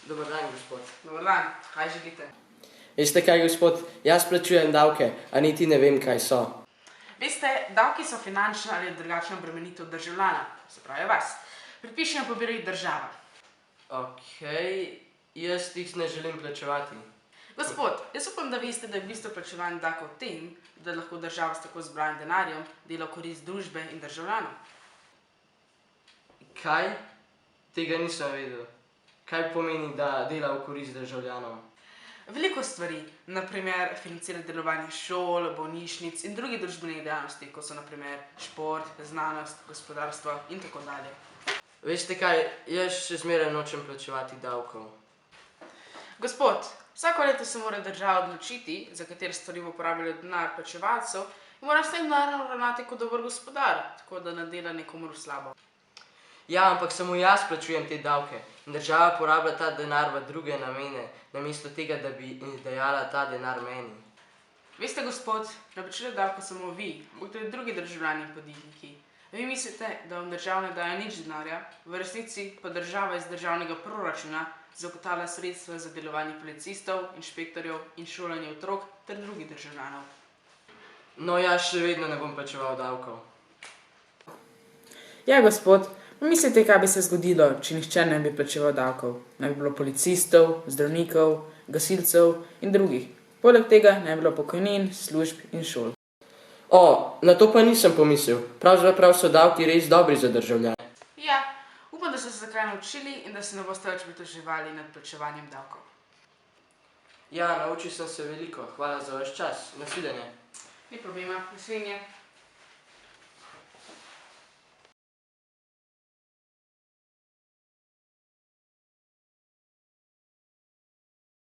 Dober dan, gospod. Dobar dan, kaj želite? Veste kaj, gospod, jaz plačujem davke, a niti ne vem, kaj so. Veste, davki so finančna ali drugačna obremenitev državljana, se pravi vas. Predpiše in pobira jih država. Okej, jaz jih ne želim plačevati. Gospod, jaz upam, da veste, da je bistvo plačevanja davkov v tem, da lahko država s tako zbranim denarjem dela v korist družbe in državljanov. Kaj? Tega nisem vedel. Kaj pomeni, da dela v korist državljanov? Veliko stvari, naprimer financira delovanje šol, bolnišnic in drugih družbenih dejavnosti, kot so naprimer šport, znanost, gospodarstvo in tako dalje. Veste kaj, jaz še zmeraj nočem plačevati davkov. Gospod, vsako leto se mora država odločiti, za katere stvari bo uporabljala denar plačevalcev in mora s tem denarjem ravnati kot dober gospodar, tako da ne dela nikomur slabo. Ja, ampak samo jaz plačujem te davke in država porablja ta denar v druge namene, namesto tega, da bi dajala ta denar meni. Veste, gospod, ne plačujete davka samo vi, ampak tudi drugi državljani in podjetniki. Vi mislite, da vam država ne daje nič denarja, v resnici pa država iz državnega proračuna zagotavlja sredstva za delovanje policistov, inšpektorjev in šolanje otrok ter drugih državljanov. No, jaz še vedno ne bom plačeval davkov. Ja, gospod, mislite, kaj bi se zgodilo, če nihče ne bi plačeval davkov? Ne bi bilo policistov, zdravnikov, gasilcev in drugih. Poleg tega ne bi bilo pokojnin, služb in šol. O, na to pa nisem pomislil. Pravzaprav so davki res dobri za državljane. Ja, upam, da ste se zakaj naučili in da se ne boste več pritoževali nad plačevanjem davkov. Ja, naučil sem se veliko. Hvala za vaš čas. Nasvidenje. Ni problema, nasvidenje.